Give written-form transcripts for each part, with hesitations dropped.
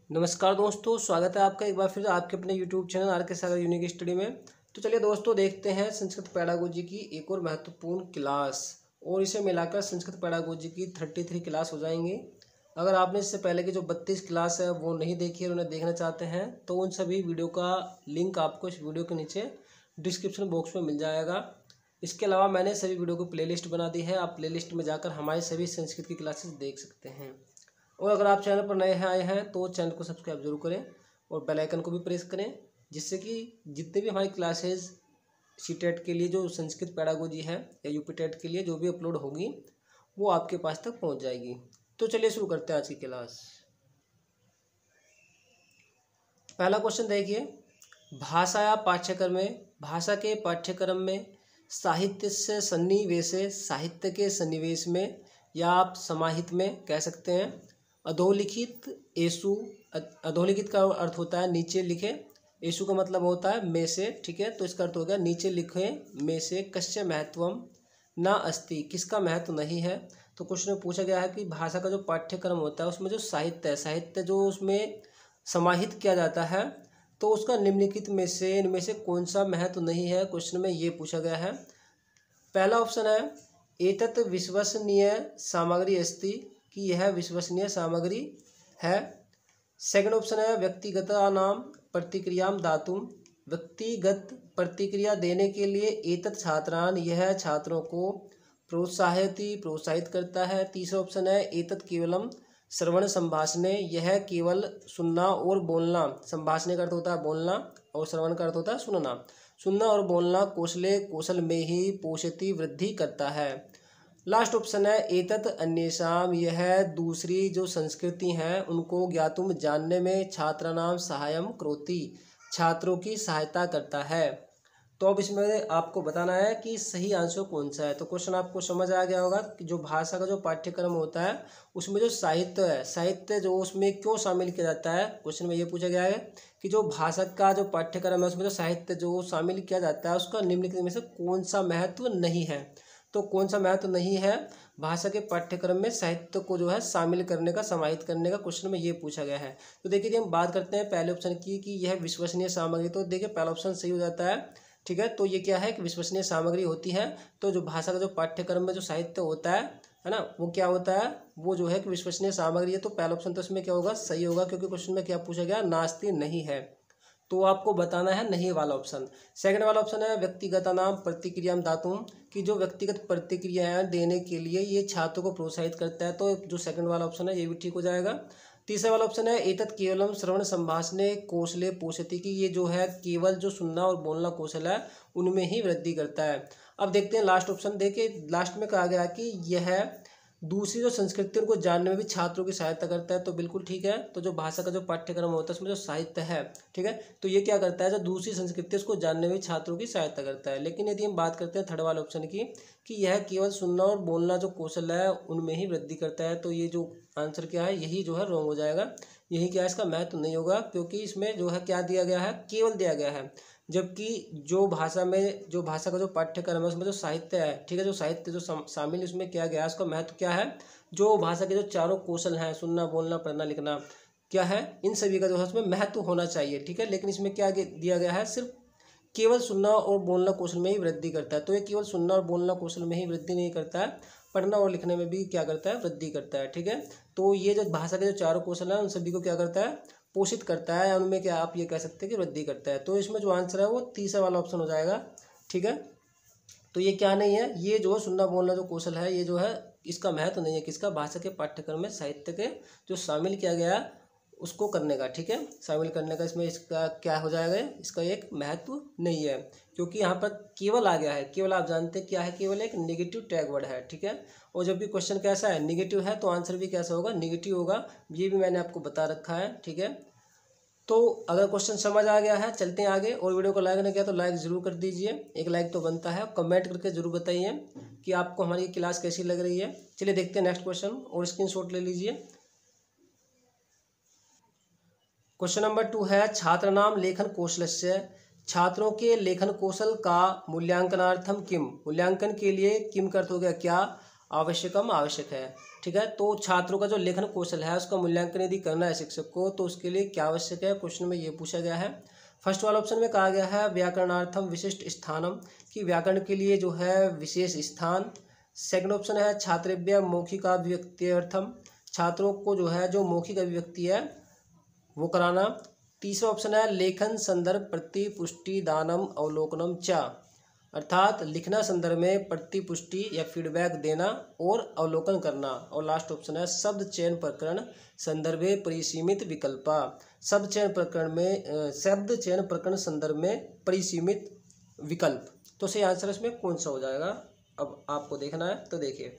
नमस्कार दोस्तों, स्वागत है आपका एक बार फिर आपके अपने YouTube चैनल आर के सागर यूनिक स्टडी में। तो चलिए दोस्तों, देखते हैं संस्कृत पेडागोजी की एक और महत्वपूर्ण क्लास, और इसे मिलाकर संस्कृत पेडागोजी की 33 क्लास हो जाएंगी। अगर आपने इससे पहले की जो 32 क्लास है वो नहीं देखी है और उन्हें देखना चाहते हैं तो उन सभी वीडियो का लिंक आपको इस वीडियो के नीचे डिस्क्रिप्शन बॉक्स में मिल जाएगा। इसके अलावा मैंने सभी वीडियो को प्लेलिस्ट बना दी है, आप प्लेलिस्ट में जाकर हमारी सभी संस्कृत की क्लासेस देख सकते हैं। और अगर आप चैनल पर नए आए हैं तो चैनल को सब्सक्राइब जरूर करें और बेल आइकन को भी प्रेस करें, जिससे कि जितने भी हमारी क्लासेस सीटेट के लिए जो संस्कृत पेडागोजी है या यूपी टेट के लिए जो भी अपलोड होगी वो आपके पास तक पहुंच जाएगी। तो चलिए शुरू करते हैं आज की क्लास। पहला क्वेश्चन देखिए, भाषा या पाठ्यक्रम में, भाषा के पाठ्यक्रम में साहित्य से सन्निवेशे, साहित्य के सन्निवेश में या आप समाहित में कह सकते हैं। अधोलिखित एसु, अधोलिखित का अर्थ होता है नीचे लिखे, एसु का मतलब होता है में से, ठीक है। तो इसका अर्थ हो गया नीचे लिखे में से कस्य महत्वम न अस्ति, किसका महत्व नहीं है। तो क्वेश्चन में पूछा गया है कि भाषा का जो पाठ्यक्रम होता है उसमें जो साहित्य है, साहित्य जो उसमें समाहित किया जाता है तो उसका निम्नलिखित में से इनमें से कौन सा महत्व नहीं है, क्वेश्चन में ये पूछा गया है। पहला ऑप्शन है एतत् विश्वसनीय सामग्री अस्ति, कि यह विश्वसनीय सामग्री है। सेकंड ऑप्शन है व्यक्तिगतानाम प्रतिक्रियाम दातुम, व्यक्तिगत प्रतिक्रिया देने के लिए एतत् छात्रान, यह छात्रों को प्रोत्साहित करता है। तीसरा ऑप्शन है एतत् केवलम श्रवण संभाषणे, यह केवल सुनना और बोलना, संभाषणे का अर्थ होता है बोलना और श्रवण का अर्थ होता है सुनना, सुनना और बोलना कौशल में ही पोषति वृद्धि करता है। लास्ट ऑप्शन है एतत् अन्येषाम, यह दूसरी जो संस्कृति हैं उनको ज्ञातुम जानने में छात्राणाम सहायम करोति, छात्रों की सहायता करता है। तो अब इसमें आपको बताना है कि सही आंसर कौन सा है। तो क्वेश्चन आपको समझ आ गया होगा कि जो भाषा का जो पाठ्यक्रम होता है उसमें जो साहित्य है, साहित्य जो उसमें क्यों शामिल किया जाता है। क्वेश्चन में ये पूछा गया है कि जो भाषा का जो पाठ्यक्रम है उसमें जो साहित्य जो शामिल किया जाता है उसका निम्नलिखित में से कौन सा महत्व नहीं है। तो कौन सा महत्व नहीं है भाषा के पाठ्यक्रम में साहित्य को जो है शामिल करने का, समाहित करने का, क्वेश्चन में ये पूछा गया है। तो देखिए हम बात करते हैं पहले ऑप्शन की कि यह विश्वसनीय सामग्री, तो देखिए पहला ऑप्शन सही हो जाता है, ठीक है। तो ये क्या है कि विश्वसनीय सामग्री होती है। तो जो भाषा का जो पाठ्यक्रम में जो साहित्य होता है ना, वो क्या होता है, वो जो है कि विश्वसनीय सामग्री है। तो पहला ऑप्शन तो इसमें क्या होगा, सही होगा, क्योंकि क्वेश्चन में क्या पूछा गया, नास्ति नहीं है, तो आपको बताना है नहीं वाला ऑप्शन। सेकंड वाला ऑप्शन है व्यक्तिगतानाम प्रतिक्रियाम दातुम, कि जो व्यक्तिगत प्रतिक्रियाएं देने के लिए ये छात्रों को प्रोत्साहित करता है। तो जो सेकंड वाला ऑप्शन है ये भी ठीक हो जाएगा। तीसरा वाला ऑप्शन है एतत् केवलम श्रवण संभाषणे कौशले पोषति, की ये जो है केवल जो सुनना और बोलना कौशल है उनमें ही वृद्धि करता है। अब देखते हैं लास्ट ऑप्शन। देखिए लास्ट में कहा गया कि यह दूसरी जो संस्कृति उनको जानने में भी छात्रों की सहायता करता है, तो बिल्कुल ठीक है। तो जो भाषा का जो पाठ्यक्रम होता है उसमें जो साहित्य है, ठीक है, तो ये क्या करता है, जो दूसरी संस्कृति उसको जानने में छात्रों की सहायता करता है। लेकिन यदि हम बात करते हैं थर्ड वाले ऑप्शन की कि यह केवल सुनना और बोलना जो कौशल है उनमें ही वृद्धि करता है, तो ये जो आंसर क्या है, यही जो है रॉन्ग हो जाएगा। यही क्या है, इसका महत्व नहीं होगा, क्योंकि इसमें जो है क्या दिया गया है, केवल दिया गया है। जबकि जो भाषा में, जो भाषा का जो पाठ्यक्रम है उसमें जो साहित्य है, ठीक है, जो साहित्य जो शामिल उसमें किया गया है उसका महत्व क्या है, जो भाषा के जो चारों कौशल हैं, सुनना बोलना पढ़ना लिखना, क्या है, इन सभी का जो है उसमें महत्व होना चाहिए, ठीक है। लेकिन इसमें क्या दिया गया है, सिर्फ केवल सुनना और बोलना कौशल में ही वृद्धि करता है। तो ये केवल सुनना और बोलना कौशल में ही वृद्धि नहीं करता है, पढ़ना और लिखने में भी क्या करता है, वृद्धि करता है, ठीक है। तो ये जो भाषा के जो चारों कौशल हैं उन सभी को क्या करता है, पोषित करता है, उनमें क्या आप ये कह सकते हैं कि वृद्धि करता है। तो इसमें जो आंसर है वो तीसरा वाला ऑप्शन हो जाएगा, ठीक है। तो ये क्या नहीं है, ये जो सुनना बोलना जो कौशल है ये जो है इसका महत्व नहीं है, किसका, भाषा के पाठ्यक्रम में साहित्य के जो शामिल किया गया उसको करने का, ठीक है, शामिल करने का, इसमें इसका क्या हो जाएगा, इसका एक महत्व नहीं है, क्योंकि यहाँ पर केवल आ गया है। केवल आप जानते हैं क्या है, केवल एक नेगेटिव टैग वर्ड है, ठीक है। और जब भी क्वेश्चन कैसा है, नेगेटिव है, तो आंसर भी कैसा होगा, नेगेटिव होगा, ये भी मैंने आपको बता रखा है, ठीक है। तो अगर क्वेश्चन समझ आ गया है, चलते हैं आगे। और वीडियो को लाइक नहीं किया तो लाइक ज़रूर कर दीजिए, एक लाइक तो बनता है। कमेंट करके ज़रूर बताइए कि आपको हमारी क्लास कैसी लग रही है। चलिए देखते हैं नेक्स्ट क्वेश्चन, और स्क्रीनशॉट ले लीजिए। क्वेश्चन नंबर 2 है छात्र नाम लेखन कौशलस्य, छात्रों के लेखन कौशल का मूल्यांकनार्थम किम, मूल्यांकन के लिए किम का अर्थ हो गया क्या, आवश्यकम आवश्यक है, ठीक है। तो छात्रों का जो लेखन कौशल है उसका मूल्यांकन यदि करना है शिक्षक को तो उसके लिए क्या आवश्यक है, क्वेश्चन में ये पूछा गया है। फर्स्ट वाला ऑप्शन में कहा गया है व्याकरणार्थम विशिष्ट स्थानम, कि व्याकरण के लिए जो है विशेष स्थान। सेकंड ऑप्शन है छात्रव्य मौखिकाभिव्यक्त्यर्थम, छात्रों को जो है जो मौखिक अभिव्यक्ति है वो कराना। तीसरा ऑप्शन है लेखन संदर्भ प्रतिपुष्टि दानम अवलोकनम च, अर्थात लिखना संदर्भ में प्रतिपुष्टि या फीडबैक देना और अवलोकन करना। और लास्ट ऑप्शन है शब्द चयन प्रकरण संदर्भे परिसीमित विकल्पा, शब्द चयन प्रकरण संदर्भ में परिसीमित विकल्प। तो सही आंसर इसमें कौन सा हो जाएगा, अब आपको देखना है। तो देखिए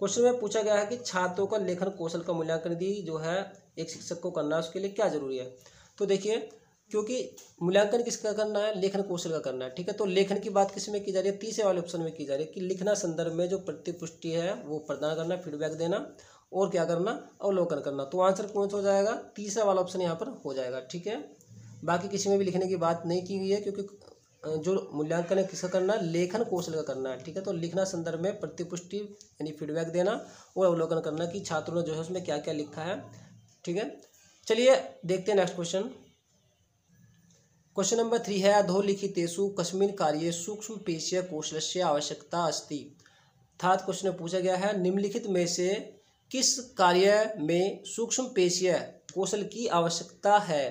क्वेश्चन में पूछा गया है कि छात्रों का लेखन कौशल का मूल्यांकन यदि जो है एक शिक्षक को करना है उसके लिए क्या जरूरी है। तो देखिए क्योंकि मूल्यांकन किसका करना है, लेखन कौशल का करना है, ठीक है। तो लेखन की बात किस में की जा रही है, तीसरे वाले ऑप्शन में की जा रही है कि लिखना संदर्भ में जो प्रतिपुष्टि है वो प्रदान करना, फीडबैक देना और क्या करना, अवलोकन करना। तो आंसर कौन सा हो जाएगा, तीसरा वाला ऑप्शन यहाँ पर हो जाएगा, ठीक है। बाकी किसी में भी लिखने की बात नहीं की गई है क्योंकि जो मूल्यांकन है किसका करना है, लेखन कौशल का करना है, ठीक है। तो लिखना संदर्भ में प्रतिपुष्टि यानी फीडबैक देना और अवलोकन करना कि छात्रों ने जो है उसमें क्या क्या लिखा है, ठीक है। चलिए देखते हैं नेक्स्ट क्वेश्चन। क्वेश्चन नंबर 3 है अधोलिखितेषु कस्मिन् कार्ये सूक्ष्म पेशीय कौशलस्य आवश्यकता अस्ति, अर्थात क्वेश्चन में पूछा गया है निम्नलिखित में से किस कार्य में सूक्ष्म पेशीय कौशल की आवश्यकता है।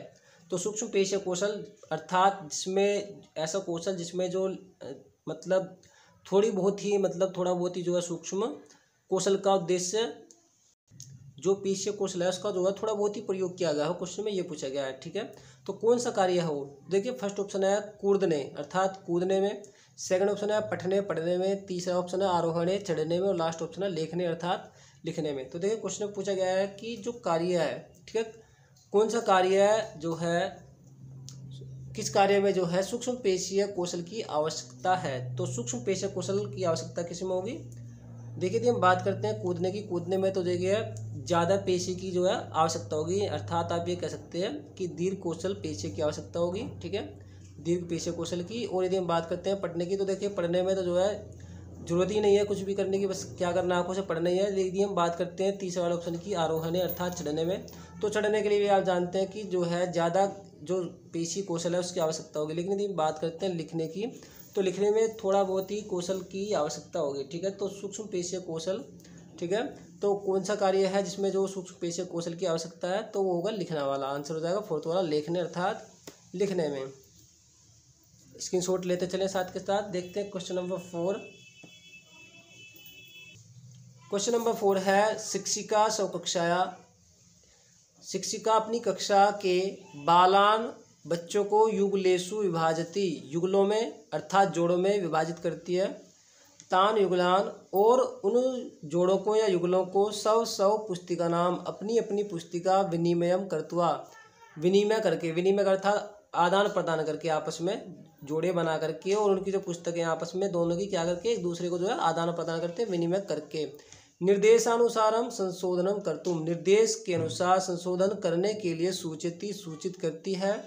तो सूक्ष्म पेशीय कौशल अर्थात जिसमें ऐसा कौशल जिसमें जो मतलब थोड़ा बहुत ही जो है सूक्ष्म कौशल का उद्देश्य जो पेशीय कौशल है उसका जो है थोड़ा बहुत ही प्रयोग किया गया हो, क्वेश्चन में ये पूछा गया है, ठीक है। तो कौन सा कार्य है वो, देखिए फर्स्ट ऑप्शन है कूदने अर्थात कूदने में, सेकंड ऑप्शन है पढ़ने पढ़ने में, तीसरा ऑप्शन है आरोहणे चढ़ने में और लास्ट ऑप्शन है लेखने अर्थात लिखने में। तो देखिए क्वेश्चन में पूछा गया है कि जो कार्य है, ठीक है, कौन सा कार्य है जो है किस कार्य में जो है सूक्ष्म पेशीय कौशल की आवश्यकता है। तो सूक्ष्म पेशीय कौशल की आवश्यकता किस में होगी, देखिए यदि हम बात करते हैं कूदने की, कूदने में तो देखिए ज़्यादा पेशी की जो है आवश्यकता होगी, अर्थात आप ये कह सकते हैं कि दीर्घ कौशल पेशी की आवश्यकता होगी, ठीक है, दीर्घ पेशी कौशल की। और यदि हम बात करते हैं पढ़ने की तो देखिए पढ़ने में तो जो है जरूरत ही नहीं है कुछ भी करने की, बस क्या करना है आपको से पढ़ना ही है। यदि हम बात करते हैं तीसरे वाले ऑप्शन की आरोहण अर्थात चढ़ने में, तो चढ़ने के लिए भी आप जानते हैं कि जो है ज़्यादा जो पेशी कौशल है उसकी आवश्यकता होगी। लेकिन यदि बात करते हैं लिखने की तो लिखने में थोड़ा बहुत ही कौशल की आवश्यकता होगी, ठीक है। तो सूक्ष्म पेशीय कौशल, ठीक है, तो कौन सा कार्य है जिसमें जो सूक्ष्म पेशीय कौशल की आवश्यकता है, तो वो होगा लिखना वाला, आंसर हो जाएगा फोर्थ वाला लेखने अर्थात लिखने में। स्क्रीनशॉट लेते चलें साथ के साथ। देखते हैं क्वेश्चन नंबर 4। क्वेश्चन नंबर 4 है शिक्षिका स्वकक्षाया, शिक्षिका अपनी कक्षा के बालान बच्चों को युगलेषु विभाजती, युगलों में अर्थात जोड़ों में विभाजित करती है। तान युगलान, और उन जोड़ों को या युगलों को सव पुस्तिका नाम अपनी अपनी पुस्तिका विनिमयम करतुआ, विनिमय करके, विनिमय अर्थात आदान प्रदान करके आपस में जोड़े बना करके, और उनकी जो पुस्तकें आपस में दोनों की क्या करके एक दूसरे को जो है आदान प्रदान करते विनिमय करके। निर्देशानुसारम संशोधनम करतुम, निर्देश के अनुसार संशोधन करने के लिए सूचित करती है।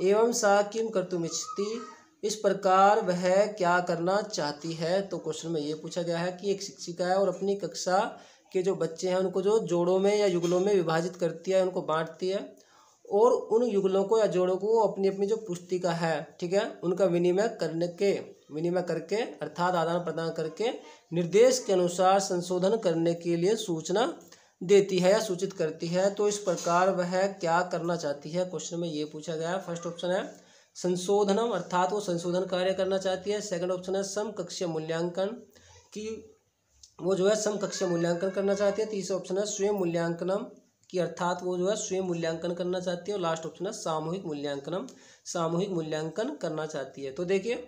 एवं सा किम कर्तुम इच्छति, इस प्रकार वह क्या करना चाहती है। तो क्वेश्चन में ये पूछा गया है कि एक शिक्षिका है और अपनी कक्षा के जो बच्चे हैं उनको जो जोड़ों में या युगलों में विभाजित करती है, उनको बांटती है, और उन युगलों को या जोड़ों को अपनी अपनी जो पुस्तिका है, ठीक है, उनका विनिमय करके अर्थात आदान प्रदान करके निर्देश के अनुसार संशोधन करने के लिए सूचना देती है या सूचित करती है। तो इस प्रकार वह क्या करना चाहती है, क्वेश्चन में ये पूछा गया है। फर्स्ट ऑप्शन है संशोधनम अर्थात वो संशोधन कार्य करना चाहती है। सेकंड ऑप्शन है समकक्षीय मूल्यांकन की, वो जो है समकक्षीय मूल्यांकन करना चाहती है। तीसरा ऑप्शन है स्वयं मूल्यांकनम की, अर्थात वो जो है स्वयं मूल्यांकन करना चाहती है। और लास्ट ऑप्शन है सामूहिक मूल्यांकनम, सामूहिक मूल्यांकन करना चाहती है। तो देखिए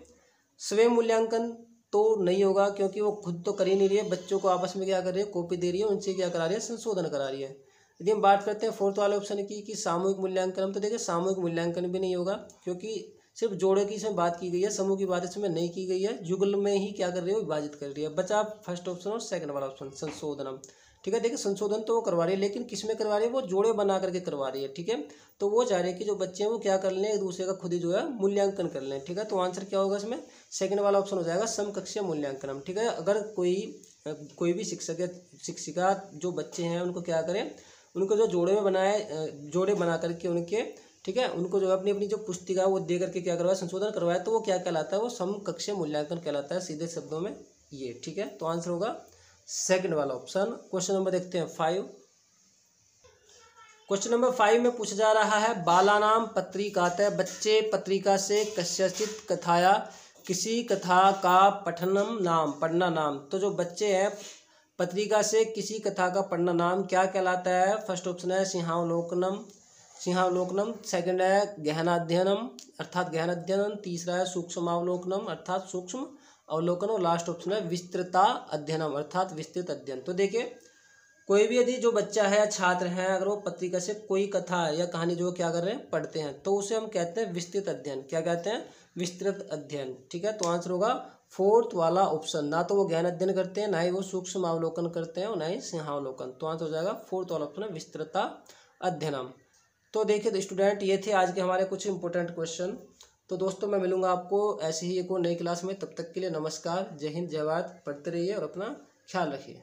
स्वयं मूल्यांकन तो नहीं होगा क्योंकि वो खुद तो कर ही नहीं रही है, बच्चों को आपस में क्या कर रही है, कॉपी दे रही है, उनसे क्या करा रही है, संशोधन करा रही है। यदि हम बात करते हैं फोर्थ वाले ऑप्शन की कि सामूहिक मूल्यांकन, तो देखिए सामूहिक मूल्यांकन भी नहीं होगा क्योंकि सिर्फ जोड़े की इसमें बात की गई है, समूह की बात इसमें नहीं की गई है, युगल में ही क्या कर रही है, विभाजित कर रही है। बचा फर्स्ट ऑप्शन और सेकंड वाला ऑप्शन संशोधनम, ठीक है। देखिए संशोधन तो वो करवा रही है लेकिन किस में करवा रही है, वो जोड़े बना करके करवा रही है, ठीक है। तो वो चाह रही है कि जो बच्चे हैं वो क्या कर लें, एक दूसरे का खुद ही जो है मूल्यांकन कर लें, ठीक है। तो आंसर क्या होगा इसमें, सेकंड वाला ऑप्शन हो जाएगा समकक्षीय मूल्यांकनम, ठीक है। अगर कोई कोई भी शिक्षक या शिक्षिका जो बच्चे हैं उनको क्या करें, उनको जो जोड़े में बनाए, जोड़े बना करके उनके, ठीक है, उनको जो अपनी अपनी जो पुस्तिका वो दे करके क्या करवाए, संशोधन करवाए, तो वो क्या कहलाता है, वो समकक्ष मूल्यांकन कहलाता है, सीधे शब्दों में ये। ठीक है, तो आंसर होगा सेकंड वाला ऑप्शन। क्वेश्चन नंबर देखते हैं 5। क्वेश्चन नंबर 5 में पूछा जा रहा है, बालानाम पत्रिकातः, बच्चे पत्रिका से कस्यचित कथाया, किसी कथा का पठनम नाम, पढ़ना नाम। तो जो बच्चे हैं पत्रिका से किसी कथा का पढ़ना नाम क्या कहलाता है। फर्स्ट ऑप्शन है सिंहावलोकनम, सिंहावलोकनम। सेकंड है गहनाध्ययनम अर्थात गहन अध्ययन। तीसरा है सूक्ष्मावलोकनम अर्थात सूक्ष्म अवलोकन। और लास्ट ऑप्शन है विस्तृता अध्ययनम अर्थात विस्तृत अध्ययन। तो देखिए, कोई भी यदि जो बच्चा है या छात्र है, अगर वो पत्रिका से कोई कथा या कहानी जो क्या कर रहे हैं, पढ़ते हैं, तो उसे हम कहते हैं विस्तृत अध्ययन। क्या कहते हैं, विस्तृत अध्ययन। ठीक है, तो आंसर होगा फोर्थ वाला ऑप्शन। ना तो वो गहन अध्ययन करते हैं, ना ही वो सूक्ष्म अवलोकन करते हैं, और ना ही सिंहावलोकन। तो आंसर हो जाएगा फोर्थ वाला ऑप्शन है विस्तृता अध्ययनम। तो देखिए तो स्टूडेंट, ये थे आज के हमारे कुछ इंपॉर्टेंट क्वेश्चन। तो दोस्तों, मैं मिलूंगा आपको ऐसे ही एक और नई क्लास में। तब तक के लिए नमस्कार, जय हिंद, जय भारत। पढ़ते रहिए और अपना ख्याल रखिए।